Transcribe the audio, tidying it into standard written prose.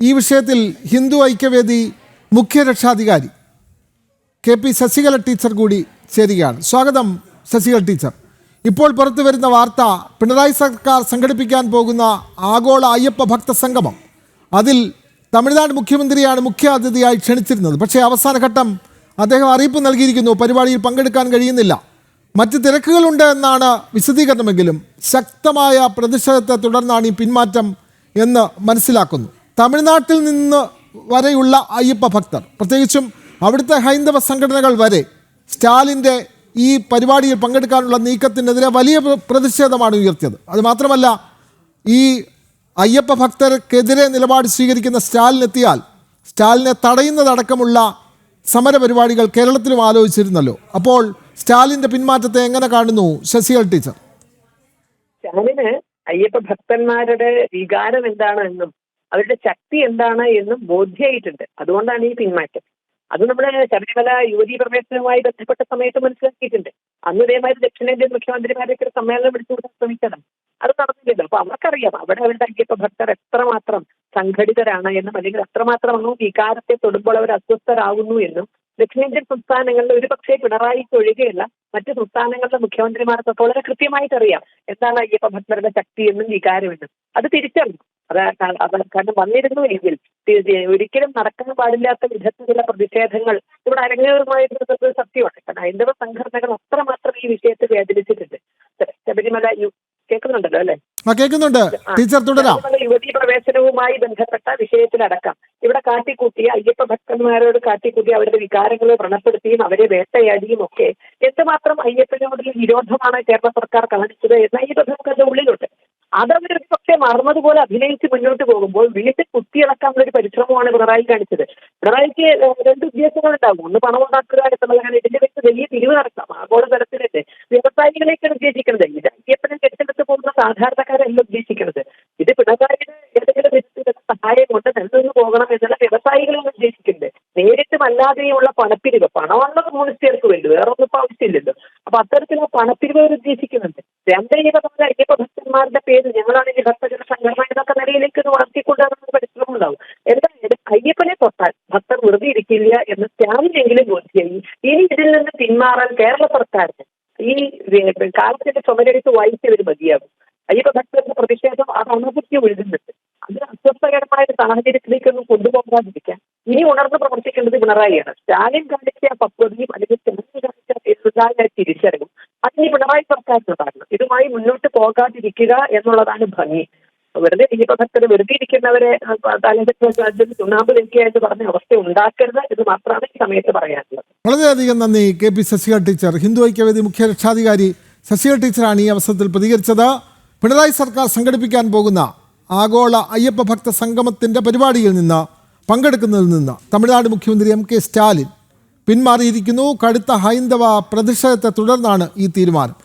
ഈ വിഷയത്തിൽ ഹിന്ദു ഐക്യവേദി മുഖ്യ രക്ഷാധികാരി KP ശശികല ടീച്ചർ കൂടി ചേരുകയാണ്. സ്വാഗതം ശശികല ടീച്ചർ. ഇപ്പോൾ പുറത്തു വരുന്ന വാർത്ത, പിണറായി സർക്കാർ സംഘടിപ്പിക്കാൻ പോകുന്ന ആഗോള അയ്യപ്പ ഭക്ത സംഗമം, അതിൽ തമിഴ്നാട് മുഖ്യമന്ത്രിയാണ് മുഖ്യ അതിഥിയായി ക്ഷണിച്ചിരുന്നത്. പക്ഷേ അവസാന ഘട്ടം അദ്ദേഹം അറിയിപ്പ് നൽകിയിരിക്കുന്നു, പരിപാടിയിൽ പങ്കെടുക്കാൻ കഴിയുന്നില്ല, മറ്റ് തിരക്കുകളുണ്ട് എന്നാണ് വിശദീകരണമെങ്കിലും ശക്തമായ പ്രതിഷേധത്തെ തുടർന്നാണ് ഈ പിന്മാറ്റം എന്ന് മനസ്സിലാക്കുന്നു. തമിഴ്നാട്ടിൽ നിന്ന് വരെയുള്ള അയ്യപ്പ ഭക്തർ, പ്രത്യേകിച്ചും അവിടുത്തെ ഹൈന്ദവ സംഘടനകൾ വരെ സ്റ്റാലിൻ്റെ ഈ പരിപാടിയിൽ പങ്കെടുക്കാനുള്ള നീക്കത്തിനെതിരെ വലിയ പ്രതിഷേധമാണ് ഉയർത്തിയത്. അതുമാത്രമല്ല, ഈ അയ്യപ്പ ഭക്തർക്കെതിരെ നിലപാട് സ്വീകരിക്കുന്ന സ്റ്റാലിനെത്തിയാൽ സ്റ്റാലിനെ തടയുന്നതടക്കമുള്ള സമരപരിപാടികൾ കേരളത്തിലും ആലോചിച്ചിരുന്നല്ലോ. അപ്പോൾ സ്റ്റാലിൻ്റെ പിന്മാറ്റത്തെ എങ്ങനെ കാണുന്നു ശശികല ടീച്ചർ? സ്റ്റാലിന് അയ്യപ്പ ഭക്തന്മാരുടെ വികാരം എന്താണ് എന്നും അവരുടെ ശക്തി എന്താണ് എന്നും ബോധ്യമായിട്ടുണ്ട്. അതുകൊണ്ടാണ് ഈ പിന്മാറ്റം. അത് നമ്മുടെ ശബരിമല യുവതീ പ്രവേശനവുമായി ബന്ധപ്പെട്ട സമയത്ത് മനസ്സിലാക്കിയിട്ടുണ്ട്. അന്ന് ഇതേമാതിരി ദക്ഷിണേന്ത്യൻ മുഖ്യമന്ത്രിമാരൊക്കെ ഒരു സമ്മേളനം വിളിച്ചുകൂടാൻ ശ്രമിച്ചതാണ്. അത് നടന്നില്ലല്ലോ. അപ്പൊ അവർക്കറിയാം അവിടെ അവരുടെ അയ്യപ്പ ഭക്തർ എത്രമാത്രം സംഘടിതരാണ് എന്നും, അല്ലെങ്കിൽ എത്രമാത്രം വികാരത്തെ തൊടുമ്പോൾ അവർ അസ്വസ്ഥരാകുന്നു എന്നും ദക്ഷിണേന്ത്യൻ സംസ്ഥാനങ്ങളിൽ ഒരുപക്ഷെ പിണറായിക്ക് ഒഴികെയുള്ള മറ്റ് സംസ്ഥാനങ്ങളിലെ മുഖ്യമന്ത്രിമാർക്കൊക്കെ വളരെ കൃത്യമായിട്ട് അറിയാം എന്താണ് അയ്യപ്പ ഭക്തരുടെ ശക്തി എന്നും വികാരമെന്നും. അത് തിരിച്ചറിഞ്ഞു. കാരണം വന്നിരുന്നു എങ്കിൽ ഒരിക്കലും നടക്കാൻ പാടില്ലാത്ത വിധത്തിലുള്ള പ്രതിഷേധങ്ങൾ ഇവിടെ അരങ്ങേറുമായിരുന്നത് സത്യമാണ്. കാരണം ഹൈന്ദവ സംഘടനകൾ അത്രമാത്രം ഈ വിഷയത്തിൽ വേദനിച്ചിട്ടുണ്ട്. ശബരിമല കേൾക്കുന്നുണ്ടല്ലോ അല്ലെ? കേൾക്കുന്നുണ്ട് ടീച്ചർ, തുടരാം. യുവതീ പ്രവേശനവുമായി ബന്ധപ്പെട്ട വിഷയത്തിലടക്കം ഇവിടെ കാട്ടിക്കൂട്ടിയ അയ്യപ്പ ഭക്തന്മാരോട് കാട്ടിക്കൂട്ടി അവരുടെ വികാരങ്ങളെ വ്രണപ്പെടുത്തിയും അവരെ വേട്ടയാടിയും ഒക്കെ എന്തുമാത്രം അയ്യപ്പനോടുള്ള വിരോധമാണ് കേരള സർക്കാർ കാണിച്ചത് എന്ന ഈ ബന്ധങ്ങളുടെ ഉള്ളിലുണ്ട്. അതവർ പക്ഷേ മറന്നതുപോലെ അഭിനയിച്ച് മുന്നോട്ട് പോകുമ്പോൾ വീണ്ടും കുത്തിയിളക്കാനുള്ള ഒരു പരിശ്രമമാണ് പിണറായി കാണിച്ചത്. പിണറായിക്ക് രണ്ട് ഉദ്ദേശങ്ങളുണ്ടാകും. ഒന്ന് പണം ഉണ്ടാക്കുക എന്നുള്ളതാണ്. ഇതിന്റെ വെച്ച് വലിയ പിരിവ് നടക്കാം. ആഗോള തലത്തിലല്ലേ വ്യവസായികളേക്കാണ് ഉദ്ദേശിക്കുന്നത്. ഇത് അയ്യപ്പനെ കെട്ടിടത്ത് പോകുന്ന സാധാരണക്കാരല്ല ഉദ്ദേശിക്കുന്നത്. ഇത് പിണറായിയുടെ ഏതെങ്കിലും വിധത്തിലുള്ള സഹായം കൊണ്ട് നിന്നു പോകണം എന്നുള്ള വ്യവസായികളാണ് ഉദ്ദേശിക്കുന്നത്. നേരിട്ടും അല്ലാതെയുള്ള പണപ്പിരിവ്, പണമുള്ള കമ്മ്യൂണിസ്റ്റുകാർക്ക് വേണ്ടി വേറെ ഒന്നും ആവശ്യമില്ലല്ലോ. അപ്പൊ അത്തരത്തിലുള്ള പണപ്പിരിവ് അവർ ഉദ്ദേശിക്കുന്നുണ്ട്. രണ്ടേകമായ അയ്യപ്പ ഭക്തന്മാരുടെ പേര് ഞങ്ങളാണ് ഈ ഭക്തജന സംഘടന എന്നൊക്കെ നിലയിലേക്ക് വളർത്തിക്കൊണ്ടുവരുന്ന പരിശ്രമം ഉണ്ടാവും. എന്തായാലും അയ്യപ്പനെ തൊട്ടാൽ ഭക്തർ വെറുതെ ഇരിക്കില്ല എന്ന് സ്റ്റാലിനെങ്കിലും ബോധ്യമായി. ഇനി ഇതിൽ നിന്ന് പിന്മാറാൻ കേരള സർക്കാരിന് ഈ കാലത്തിന്റെ ചുമരെടുത്ത് വായിച്ചവർ മതിയാകും. അയ്യപ്പ ഭക്തരുടെ പ്രതിഷേധം അത് അണുപറ്റി ഒഴുകുന്നുണ്ട്. അത് അസ്വസ്ഥകരമായ ഒരു സാഹചര്യത്തിലേക്കൊന്നും കൊണ്ടുപോകാതിരിക്കാൻ ഇനി ഉണർന്ന് പ്രവർത്തിക്കേണ്ടത് പിണറായിയാണ്. സ്റ്റാലിൻ കാണിച്ച പക്വതയും അല്ലെങ്കിൽ സ്റ്റാലിൻ കാണിച്ച തിരിച്ചറിവും അതിന് പിണറായി സർക്കാരിനുണ്ടാകണം. ഇതുമായി മുന്നോട്ട് പോകാതിരിക്കുക എന്നുള്ളതാണ് ഭംഗി. വെറുതെ അയ്യപ്പ ഭക്തർ വെറുതെ ഇരിക്കുന്നവരെ തലയിൽ ചുണ്ണാമ്പ് വെക്കുകയായിട്ട് പറഞ്ഞ അവസ്ഥ ഉണ്ടാക്കരുത് എന്ന് മാത്രമാണ് ഈ സമയത്ത് പറയാനുള്ളത്. വളരെയധികം നന്ദി KP ശശികല ടീച്ചർ. ഹിന്ദു ഐക്യവേദി മുഖ്യ രക്ഷാധികാരി ശശികല ടീച്ചറാണ് ഈ അവസരത്തിൽ പ്രതികരിച്ചത്. പിണറായി സർക്കാർ സംഘടിപ്പിക്കാൻ പോകുന്ന ആഗോള അയ്യപ്പ ഭക്ത സംഗമത്തിൻ്റെ പരിപാടിയിൽ നിന്ന് പങ്കെടുക്കുന്നതിൽ നിന്ന് തമിഴ്നാട് മുഖ്യമന്ത്രി MK സ്റ്റാലിൻ പിന്മാറിയിരിക്കുന്നു. കടുത്ത ഹൈന്ദവ പ്രതിഷേധത്തെ തുടർന്നാണ് ഈ തീരുമാനം.